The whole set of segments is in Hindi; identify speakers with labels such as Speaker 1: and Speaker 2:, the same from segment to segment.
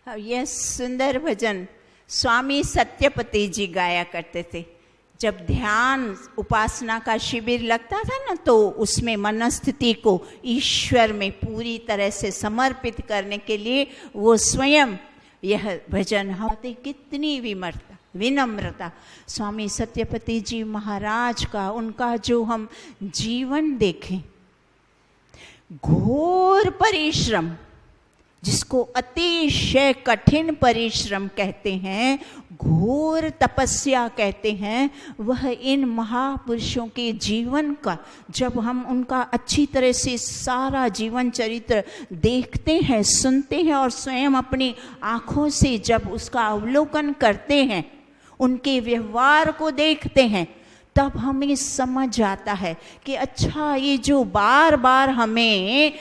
Speaker 1: यह सुंदर भजन स्वामी सत्यपति जी गाया करते थे। जब ध्यान उपासना का शिविर लगता था ना, तो उसमें मनस्थिति को ईश्वर में पूरी तरह से समर्पित करने के लिए वो स्वयं यह भजन होते। कितनी विनम्रता स्वामी सत्यपति जी महाराज का, उनका जो हम जीवन देखें, घोर परिश्रम, जिसको अतिशय कठिन परिश्रम कहते हैं, घोर तपस्या कहते हैं, वह इन महापुरुषों के जीवन का जब हम उनका अच्छी तरह से सारा जीवन चरित्र देखते हैं, सुनते हैं और स्वयं अपनी आँखों से जब उसका अवलोकन करते हैं, उनके व्यवहार को देखते हैं, तब हमें समझ आता है कि अच्छा, ये जो बार बार हमें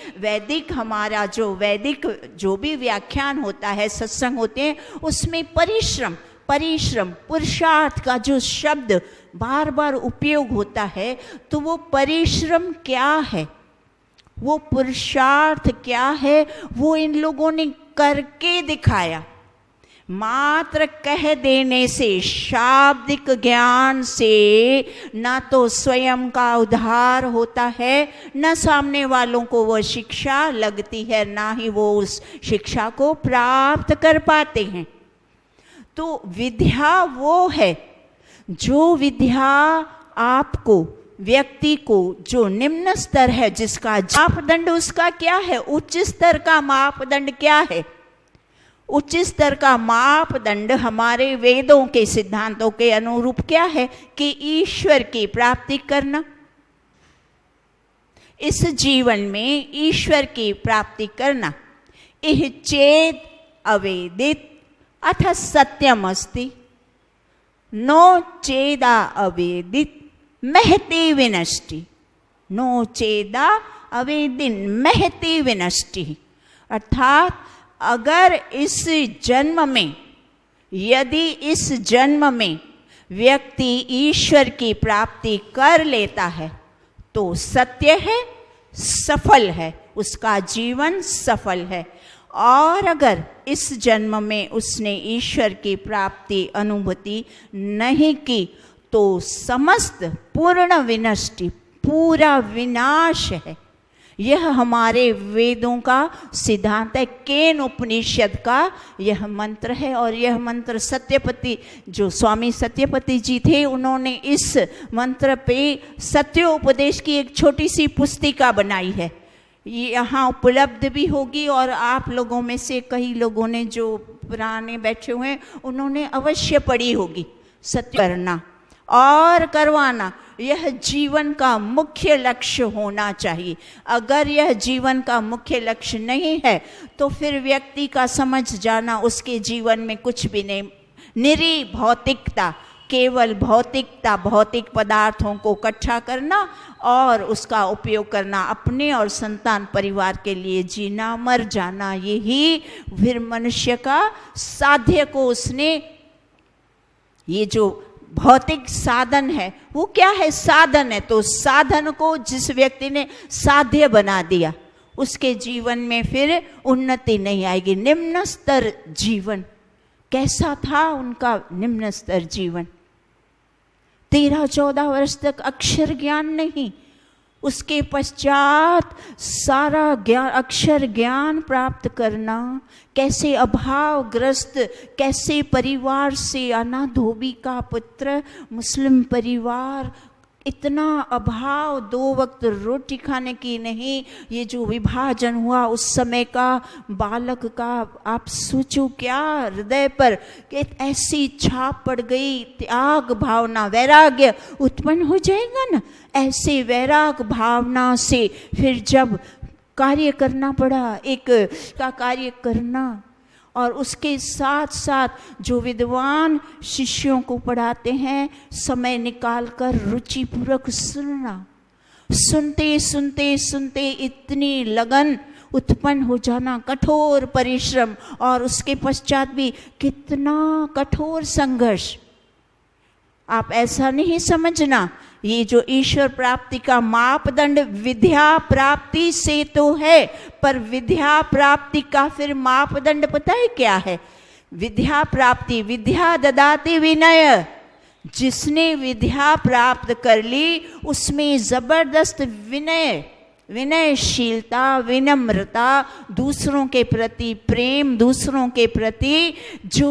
Speaker 1: हमारा जो वैदिक जो भी व्याख्यान होता है, सत्संग होते हैं, उसमें परिश्रम पुरुषार्थ का जो शब्द बार बार उपयोग होता है, तो वो परिश्रम क्या है, वो पुरुषार्थ क्या है, वो इन लोगों ने करके दिखाया। मात्र कह देने से, शाब्दिक ज्ञान से ना तो स्वयं का उद्धार होता है, न सामने वालों को वो शिक्षा लगती है, ना ही वो उस शिक्षा को प्राप्त कर पाते हैं। तो विद्या वो है जो विद्या आपको, व्यक्ति को, जो निम्न स्तर है, जिसका मापदंड उसका क्या है, उच्च स्तर का मापदंड क्या है। उच्च स्तर का मापदंड हमारे वेदों के सिद्धांतों के अनुरूप क्या है कि ईश्वर की प्राप्ति करना, इस जीवन में ईश्वर की प्राप्ति करना। इह चेत अवेदित अथ सत्यम अस्ति, नो चेदा अवेदित महति विनष्टि, नो चेदा अवेदिन महति विनष्टि। अर्थात अगर इस जन्म में, यदि इस जन्म में व्यक्ति ईश्वर की प्राप्ति कर लेता है तो सत्य है, सफल है, उसका जीवन सफल है। और अगर इस जन्म में उसने ईश्वर की प्राप्ति अनुभूति नहीं की तो समस्त पूर्ण विनष्टि, पूरा विनाश है। यह हमारे वेदों का सिद्धांत है, केन उपनिषद का यह मंत्र है। और यह मंत्र सत्यपति, जो स्वामी सत्यपति जी थे, उन्होंने इस मंत्र पे सत्योपदेश की एक छोटी सी पुस्तिका बनाई है। यहाँ उपलब्ध भी होगी और आप लोगों में से कई लोगों ने, जो पुराने बैठे हुए हैं, उन्होंने अवश्य पढ़ी होगी। सत्य करना और करवाना यह जीवन का मुख्य लक्ष्य होना चाहिए। अगर यह जीवन का मुख्य लक्ष्य नहीं है तो फिर व्यक्ति का समझ जाना उसके जीवन में कुछ भी नहीं। निरी भौतिकता, केवल भौतिकता, भौतिक पदार्थों को इकट्ठा करना और उसका उपयोग करना, अपने और संतान परिवार के लिए जीना, मर जाना, यही फिर मनुष्य का साध्य को उसने, ये जो भौतिक साधन है वो क्या है, साधन है। तो साधन को जिस व्यक्ति ने साध्य बना दिया, उसके जीवन में फिर उन्नति नहीं आएगी। निम्न स्तर जीवन कैसा था उनका? निम्न स्तर जीवन, 13-14 वर्ष तक अक्षर ज्ञान नहीं, उसके पश्चात सारा ज्ञान, अक्षर ज्ञान प्राप्त करना। कैसे अभावग्रस्त, कैसे परिवार से, अनाधोबी का पुत्र, मुस्लिम परिवार, इतना अभाव, 2 वक्त रोटी खाने की नहीं। ये जो विभाजन हुआ उस समय का बालक का, आप सोचो क्या हृदय पर कि ऐसी छाप पड़ गई, त्याग भावना, वैराग्य उत्पन्न हो जाएगा ना। ऐसे वैराग भावना से फिर जब कार्य करना पड़ा, एक का कार्य करना, और उसके साथ साथ जो विद्वान शिष्यों को पढ़ाते हैं, समय निकालकर रुचिपूर्वक सुनना, सुनते सुनते सुनते इतनी लगन उत्पन्न हो जाना, कठोर परिश्रम, और उसके पश्चात भी कितना कठोर संघर्ष। आप ऐसा नहीं समझना ये जो ईश्वर प्राप्ति का मापदंड विद्या प्राप्ति से तो है, पर विद्या प्राप्ति का फिर मापदंड पता है क्या है? विद्या प्राप्ति, विद्या ददाति विनय। जिसने विद्या प्राप्त कर ली उसमें जबरदस्त विनय, विनयशीलता, विनम्रता, दूसरों के प्रति प्रेम, दूसरों के प्रति जो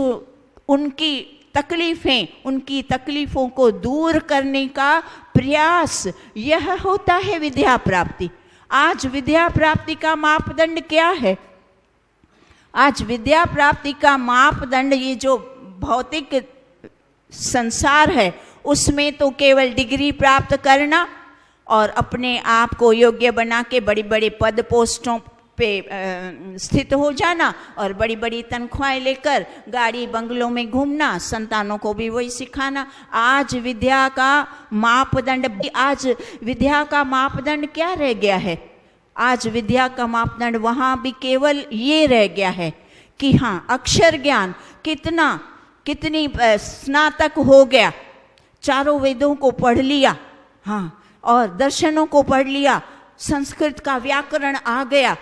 Speaker 1: उनकी तकलीफें, उनकी तकलीफों को दूर करने का प्रयास, यह होता है विद्या प्राप्ति। आज विद्या प्राप्ति का मापदंड क्या है? आज विद्या प्राप्ति का मापदंड ये जो भौतिक संसार है उसमें तो केवल डिग्री प्राप्त करना और अपने आप को योग्य बना के बड़ी बड़ी पद पोस्टों पे स्थित हो जाना और बड़ी बड़ी तनख्वाहें लेकर गाड़ी बंगलों में घूमना, संतानों को भी वही सिखाना। आज विद्या का मापदंड क्या रह गया है? आज विद्या का मापदंड वहाँ भी केवल ये रह गया है कि हाँ, अक्षर ज्ञान कितनी स्नातक हो गया, चारों वेदों को पढ़ लिया, हाँ, और दर्शनों को पढ़ लिया, संस्कृत का व्याकरण आ गया,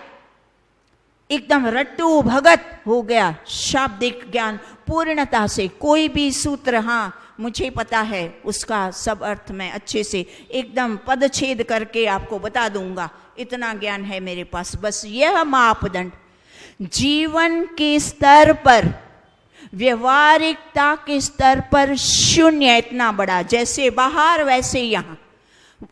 Speaker 1: एकदम रट्टू भगत हो गया, शाब्दिक ज्ञान पूर्णता से, कोई भी सूत्र हाँ मुझे पता है उसका सब अर्थ मैं अच्छे से एकदम पदछेद करके आपको बता दूंगा, इतना ज्ञान है मेरे पास। बस यह मापदंड जीवन के स्तर पर, व्यवहारिकता के स्तर पर शून्य, इतना बड़ा, जैसे बाहर वैसे यहाँ,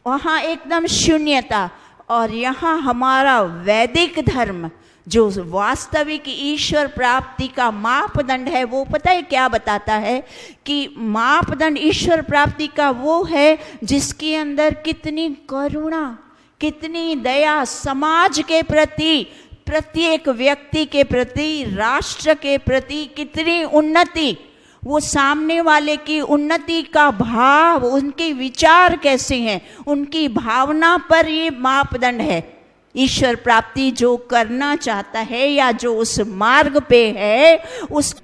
Speaker 1: वहाँ एकदम शून्यता। और यहाँ हमारा वैदिक धर्म जो वास्तविक ईश्वर प्राप्ति का मापदंड है, वो पता है क्या बताता है? कि मापदंड ईश्वर प्राप्ति का वो है जिसके अंदर कितनी करुणा, कितनी दया, समाज के प्रति, प्रत्येक व्यक्ति के प्रति, राष्ट्र के प्रति कितनी उन्नति, वो सामने वाले की उन्नति का भाव, उनके विचार कैसे हैं, उनकी भावना पर ये मापदंड है। ईश्वर प्राप्ति जो करना चाहता है या जो उस मार्ग पे है, उस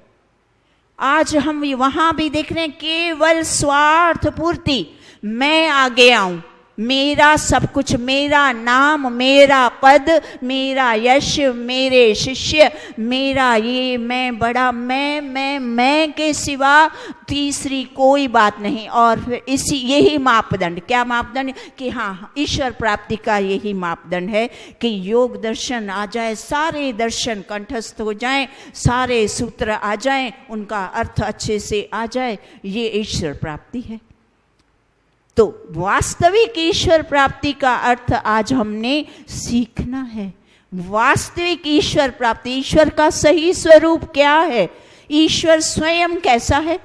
Speaker 1: आज हम वहां भी देख रहे हैं केवल स्वार्थ पूर्ति, मैं आगे आऊं, मेरा सब कुछ, मेरा नाम, मेरा पद, मेरा यश, मेरे शिष्य, मेरा ये, मैं बड़ा, मैं के सिवा तीसरी कोई बात नहीं। और फिर यही मापदंड, क्या मापदंड? कि हाँ, ईश्वर प्राप्ति का यही मापदंड है कि योग दर्शन आ जाए, सारे दर्शन कंठस्थ हो जाएं, सारे सूत्र आ जाएं, उनका अर्थ अच्छे से आ जाए, ये ईश्वर प्राप्ति है। तो वास्तविक ईश्वर प्राप्ति का अर्थ आज हमने सीखना है। वास्तविक ईश्वर प्राप्ति, ईश्वर का सही स्वरूप क्या है, ईश्वर स्वयं कैसा है?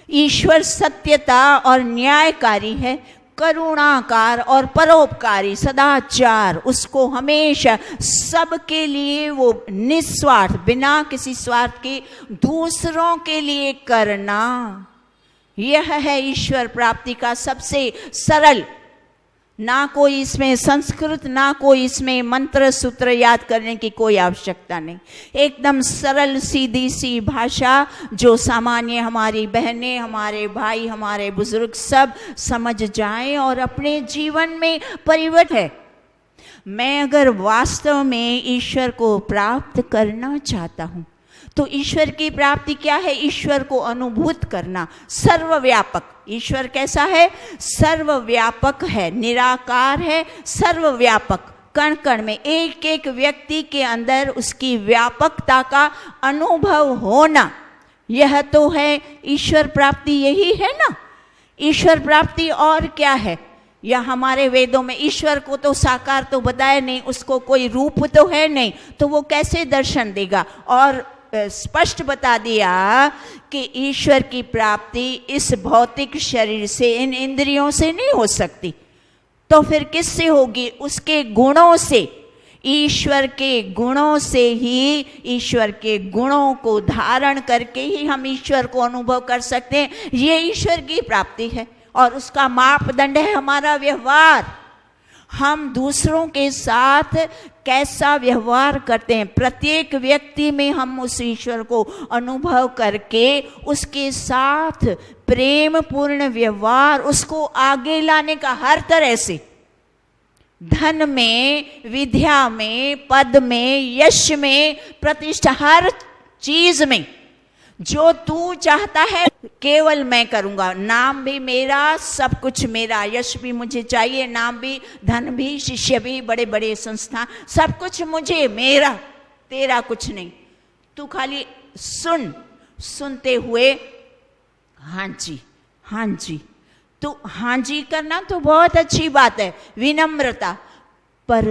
Speaker 1: ईश्वर सत्यता और न्यायकारी है, करुणाकार और परोपकारी, सदाचार, उसको हमेशा सबके लिए वो निस्वार्थ, बिना किसी स्वार्थ के दूसरों के लिए करना, यह है ईश्वर प्राप्ति का सबसे सरल। ना कोई इसमें संस्कृत, ना कोई इसमें मंत्र सूत्र याद करने की कोई आवश्यकता नहीं, एकदम सरल सीधी सी भाषा जो सामान्य हमारी बहनें, हमारे भाई, हमारे बुजुर्ग सब समझ जाएं और अपने जीवन में परिवर्तन है। मैं अगर वास्तव में ईश्वर को प्राप्त करना चाहता हूँ तो ईश्वर की प्राप्ति क्या है? ईश्वर को अनुभूत करना, सर्वव्यापक। ईश्वर कैसा है? सर्वव्यापक है, निराकार है, सर्वव्यापक, कण कण में, एक एक व्यक्ति के अंदर उसकी व्यापकता का अनुभव होना, यह तो है ईश्वर प्राप्ति, यही है ना ईश्वर प्राप्ति। और क्या है? या हमारे वेदों में ईश्वर को तो साकार तो बताया नहीं, उसको कोई रूप तो है नहीं, तो वो कैसे दर्शन देगा? और स्पष्ट बता दिया कि ईश्वर की प्राप्ति इस भौतिक शरीर से, इन इंद्रियों से नहीं हो सकती, तो फिर किससे होगी? उसके गुणों से, ईश्वर के गुणों से ही, ईश्वर के गुणों को धारण करके ही हम ईश्वर को अनुभव कर सकते हैं। ये ईश्वर की प्राप्ति है और उसका मापदंड है हमारा व्यवहार, हम दूसरों के साथ कैसा व्यवहार करते हैं, प्रत्येक व्यक्ति में हम उस ईश्वर को अनुभव करके उसके साथ प्रेम पूर्ण व्यवहार, उसको आगे लाने का हर तरह से, धन में, विद्या में, पद में, यश में, प्रतिष्ठा, हर चीज में जो तू चाहता है केवल मैं करूंगा। नाम भी मेरा, सब कुछ मेरा, यश भी मुझे चाहिए, नाम भी, धन भी, शिष्य भी, बड़े बड़े संस्थान, सब कुछ मुझे, मेरा, तेरा कुछ नहीं। तू खाली सुन, सुनते हुए हाँ जी, हाँ जी। तो हाँ जी करना तो बहुत अच्छी बात है, विनम्रता। पर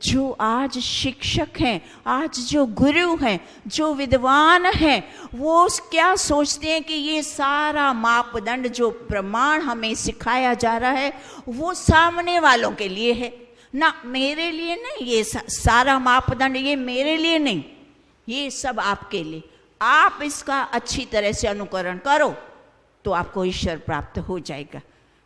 Speaker 1: जो आज शिक्षक हैं, आज जो गुरु हैं, जो विद्वान हैं, वो क्या सोचते हैं कि ये सारा मापदंड, जो प्रमाण हमें सिखाया जा रहा है, वो सामने वालों के लिए है ना, मेरे लिए नहीं। ये सारा मापदंड ये मेरे लिए नहीं, ये सब आपके लिए। आप इसका अच्छी तरह से अनुकरण करो तो आपको ईश्वर प्राप्त हो जाएगा।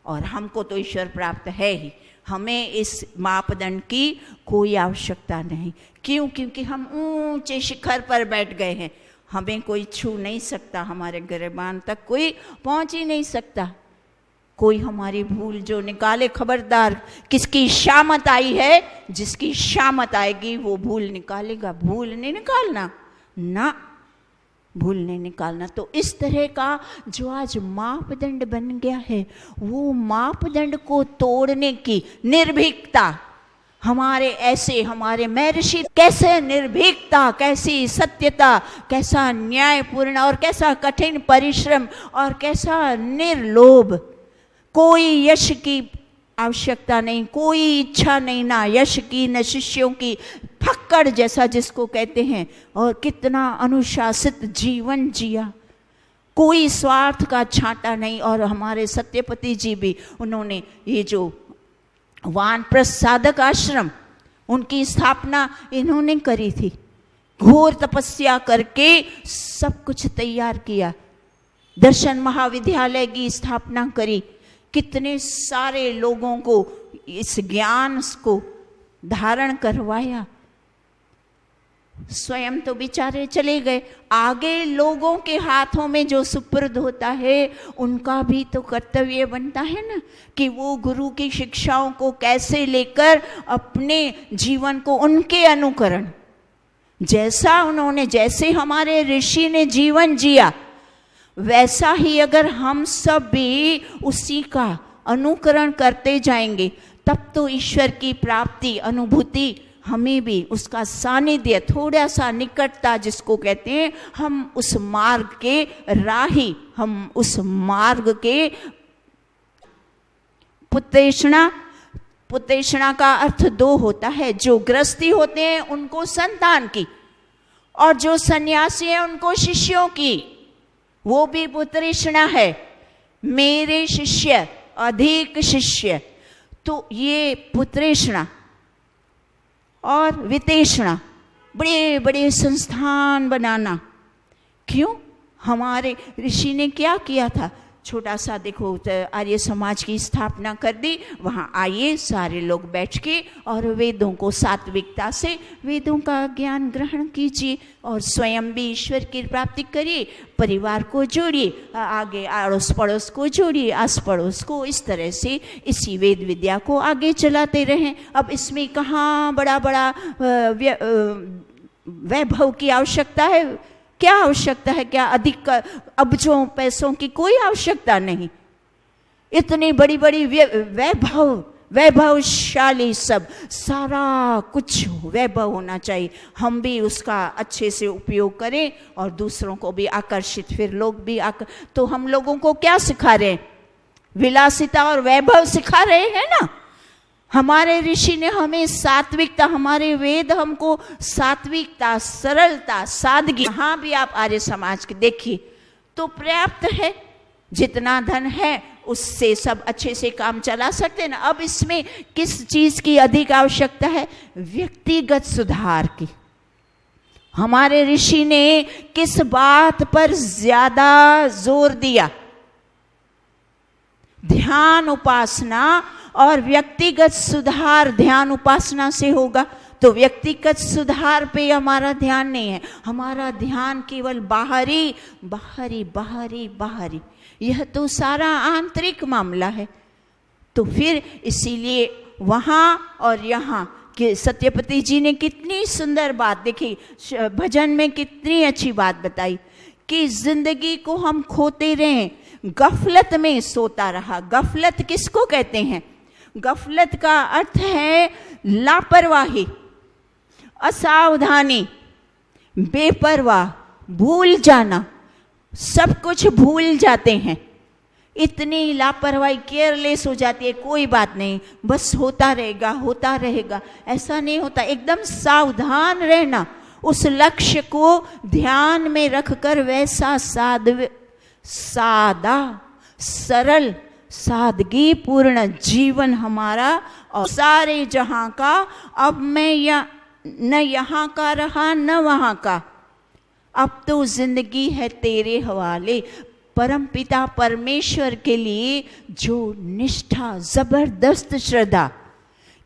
Speaker 1: और हमको तो ईश्वर प्राप्त है ही, हमें इस मापदंड की कोई आवश्यकता नहीं। क्यों? क्योंकि हम ऊंचे शिखर पर बैठ गए हैं, हमें कोई छू नहीं सकता, हमारे गिरबान तक कोई पहुंच ही नहीं सकता। कोई हमारी भूल जो निकाले, खबरदार, किसकी शामत आई है, जिसकी शामत आएगी वो भूल निकालेगा। भूल नहीं निकालना ना, भूल नहीं निकालना। तो इस तरह का जो आज मापदंड बन गया है, वो मापदंड को तोड़ने की निर्भीकता, हमारे ऐसे, हमारे महर्षि कैसे निर्भीकता, कैसी सत्यता, कैसा न्यायपूर्ण और कैसा कठिन परिश्रम और कैसा निर्लोभ। कोई यश की आवश्यकता नहीं, कोई इच्छा नहीं, ना यश की न शिष्यों की, फक्कड़ जैसा जिसको कहते हैं, और कितना अनुशासित जीवन जिया, कोई स्वार्थ का छांटा नहीं। और हमारे सत्यपति जी भी, उन्होंने ये जो वानप्रस्थ साधक आश्रम, उनकी स्थापना इन्होंने करी थी, घोर तपस्या करके सब कुछ तैयार किया, दर्शन महाविद्यालय की स्थापना करी, कितने सारे लोगों को इस ज्ञान को धारण करवाया। स्वयं तो बेचारे चले गए, आगे लोगों के हाथों में जो सुपुर्द होता है, उनका भी तो कर्तव्य बनता है ना, कि वो गुरु की शिक्षाओं को कैसे लेकर अपने जीवन को उनके अनुकरण, जैसा उन्होंने, जैसे हमारे ऋषि ने जीवन जिया, वैसा ही अगर हम सब भी उसी का अनुकरण करते जाएंगे, तब तो ईश्वर की प्राप्ति, अनुभूति, हमें भी उसका सानिध्य, थोड़ा सा निकटता जिसको कहते हैं, हम उस मार्ग के राही, हम उस मार्ग के पुत्रेषणा। पुत्रेषणा का अर्थ दो होता है, जो गृहस्थी होते हैं उनको संतान की, और जो सन्यासी हैं उनको शिष्यों की, वो भी पुत्रेषणा है। मेरे शिष्य, अधिक शिष्य। तो ये पुत्रेषणा और वितेषणा, बड़े बड़े संस्थान बनाना। क्यों? हमारे ऋषि ने क्या किया था, छोटा सा देखो, आर्य समाज की स्थापना कर दी, वहाँ आइए सारे लोग बैठ के और वेदों को सात्विकता से वेदों का ज्ञान ग्रहण कीजिए, और स्वयं भी ईश्वर की प्राप्ति करिए, परिवार को जोड़िए, आगे अड़ोस पड़ोस को जोड़िए, आस पड़ोस को, इस तरह से इसी वेद विद्या को आगे चलाते रहें। अब इसमें कहाँ बड़ा बड़ा वैभव की आवश्यकता है, क्या आवश्यकता है, क्या अधिक अब्जों पैसों की कोई आवश्यकता नहीं। इतनी बड़ी बड़ी वैभवशाली, सब सारा कुछ वैभव होना चाहिए, हम भी उसका अच्छे से उपयोग करें और दूसरों को भी आकर्षित, फिर लोग भी तो हम लोगों को क्या सिखा रहे हैं, विलासिता और वैभव सिखा रहे हैं ना। हमारे ऋषि ने हमें सात्विकता, हमारे वेद हमको सात्विकता, सरलता, सादगी, यहाँ भी आप आर्य समाज के देखिए तो पर्याप्त है, जितना धन है उससे सब अच्छे से काम चला सकते हैं ना। अब इसमें किस चीज की अधिक आवश्यकता है, व्यक्तिगत सुधार की। हमारे ऋषि ने किस बात पर ज्यादा जोर दिया, ध्यान, उपासना और व्यक्तिगत सुधार ध्यान उपासना से होगा। तो व्यक्तिगत सुधार पे हमारा ध्यान नहीं है, हमारा ध्यान केवल बाहरी बाहरी बाहरी बाहरी, यह तो सारा आंतरिक मामला है। तो फिर इसीलिए वहाँ और यहाँ कि सत्यपति जी ने कितनी सुंदर बात देखी, भजन में कितनी अच्छी बात बताई कि जिंदगी को हम खोते रहे, गफलत में सोता रहा। गफलत किसको कहते हैं? गफलत का अर्थ है लापरवाही, असावधानी, बेपरवाह, भूल जाना, सब कुछ भूल जाते हैं। इतनी लापरवाही, केयरलेस हो जाती है, कोई बात नहीं, बस होता रहेगा होता रहेगा, ऐसा नहीं होता। एकदम सावधान रहना, उस लक्ष्य को ध्यान में रखकर वैसा सादा सरल सादगी पूर्ण जीवन हमारा, और सारे जहां का अब मैं न यहाँ का रहा न वहाँ का, अब तो जिंदगी है तेरे हवाले। परम पिता परमेश्वर के लिए जो निष्ठा, जबरदस्त श्रद्धा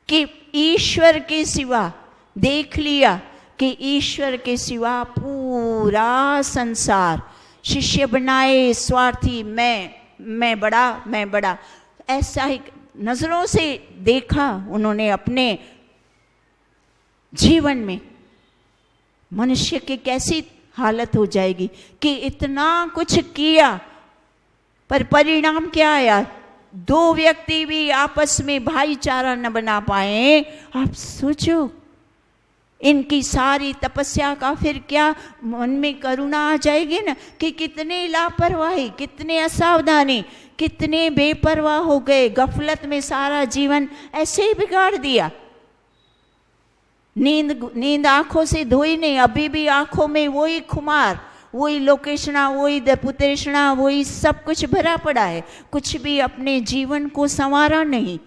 Speaker 1: कि ईश्वर के सिवा, देख लिया कि ईश्वर के सिवा पूरा संसार शिष्य बनाए स्वार्थी, मैं बड़ा, ऐसा ही नजरों से देखा उन्होंने अपने जीवन में। मनुष्य की कैसी हालत हो जाएगी कि इतना कुछ किया पर परिणाम क्या आया? दो व्यक्ति भी आपस में भाईचारा न बना पाए। आप सोचो, इनकी सारी तपस्या का फिर क्या मन में करुणा आ जाएगी ना, कि कितने लापरवाही, कितने असावधानी, कितने बेपरवाह हो गए, गफलत में सारा जीवन ऐसे ही बिगाड़ दिया। नींद आंखों से धोई नहीं, अभी भी आंखों में वही खुमार, वही लोकेशना, वही पुतरेशना, वही सब कुछ भरा पड़ा है। कुछ भी अपने जीवन को संवारा नहीं,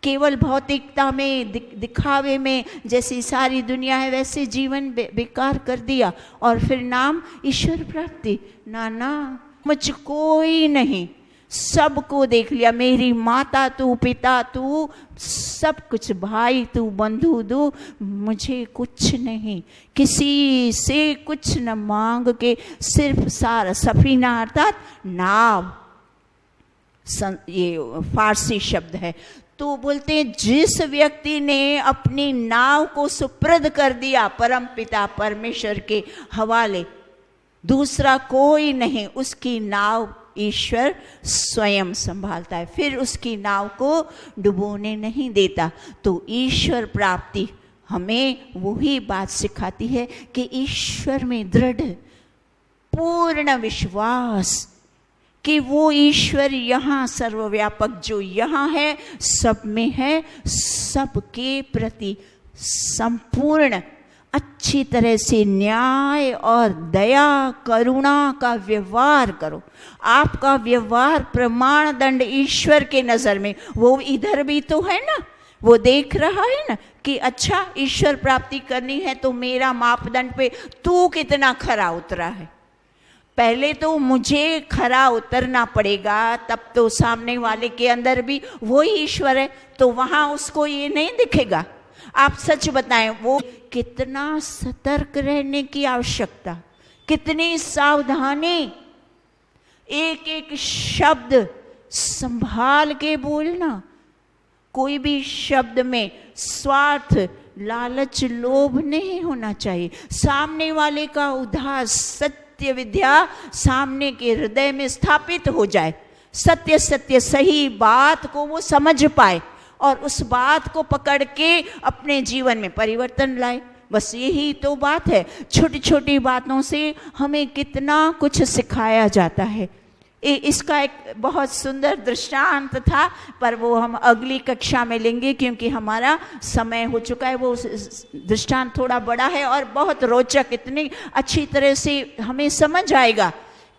Speaker 1: केवल भौतिकता में, दिखावे में, जैसी सारी दुनिया है वैसे जीवन बेकार कर दिया। और फिर नाम ईश्वर प्राप्ति, ना मुझ कोई नहीं, सबको देख लिया, मेरी माता तू, पिता तू, सब कुछ, भाई तू, बंधु दू, मुझे कुछ नहीं, किसी से कुछ न मांग के, सिर्फ सारा सफीना अर्थात नाव, ये फारसी शब्द है। तो बोलते हैं जिस व्यक्ति ने अपनी नाव को सुप्रद कर दिया परम पिता परमेश्वर के हवाले, दूसरा कोई नहीं, उसकी नाव ईश्वर स्वयं संभालता है, फिर उसकी नाव को डुबोने नहीं देता। तो ईश्वर प्राप्ति हमें वही बात सिखाती है कि ईश्वर में दृढ़ पूर्ण विश्वास कि वो ईश्वर यहाँ सर्वव्यापक जो यहाँ है, सब में है, सबके प्रति संपूर्ण अच्छी तरह से न्याय और दया करुणा का व्यवहार करो। आपका व्यवहार प्रमाण दंड ईश्वर के नजर में, वो इधर भी तो है ना, वो देख रहा है ना कि अच्छा ईश्वर प्राप्ति करनी है तो मेरा मापदंड पे तू कितना खरा उतरा है। पहले तो मुझे खरा उतरना पड़ेगा, तब तो सामने वाले के अंदर भी वही ईश्वर है, तो वहां उसको ये नहीं दिखेगा। आप सच बताएं, वो कितना सतर्क रहने की आवश्यकता, कितनी सावधानी, एक एक शब्द संभाल के बोलना। कोई भी शब्द में स्वार्थ, लालच, लोभ नहीं होना चाहिए। सामने वाले का उद्धार, सत्य विद्या सामने के हृदय में स्थापित हो जाए, सत्य सत्य सही बात को वो समझ पाए और उस बात को पकड़ के अपने जीवन में परिवर्तन लाए। बस यही तो बात है। छोटी छोटी बातों से हमें कितना कुछ सिखाया जाता है। इसका एक बहुत सुंदर दृष्टांत था, पर वो हम अगली कक्षा में लेंगे क्योंकि हमारा समय हो चुका है। वो दृष्टांत थोड़ा बड़ा है और बहुत रोचक, इतनी अच्छी तरह से हमें समझ आएगा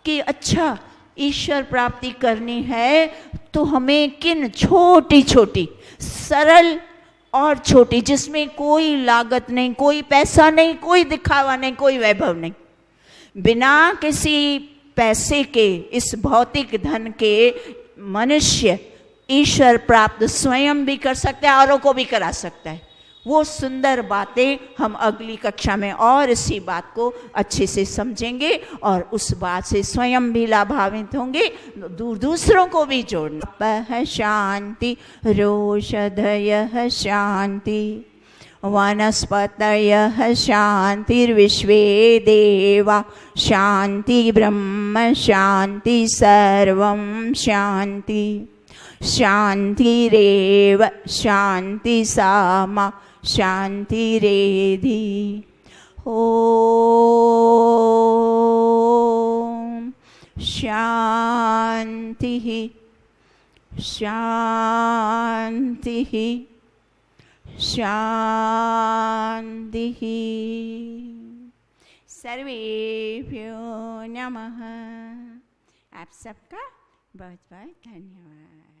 Speaker 1: कि अच्छा ईश्वर प्राप्ति करनी है तो हमें किन छोटी छोटी सरल और छोटी, जिसमें कोई लागत नहीं, कोई पैसा नहीं, कोई दिखावा नहीं, कोई वैभव नहीं, बिना किसी पैसे के, इस भौतिक धन के मनुष्य ईश्वर प्राप्त स्वयं भी कर सकता है, औरों को भी करा सकता है। वो सुंदर बातें हम अगली कक्षा में और इसी बात को अच्छे से समझेंगे और उस बात से स्वयं भी लाभान्वित होंगे, दूसरों को भी जोड़ना। शांति रोषधयः शांति वनस्पतयः शांतिर्विश्वे देवा शांति ब्रह्म शांति सर्वं शांति शांतिरेव शांति सामा शांतिरेधि। ओम शांति शांति शांति। सर्वेभ्यो नमः। आप सबका बहुत बहुत धन्यवाद।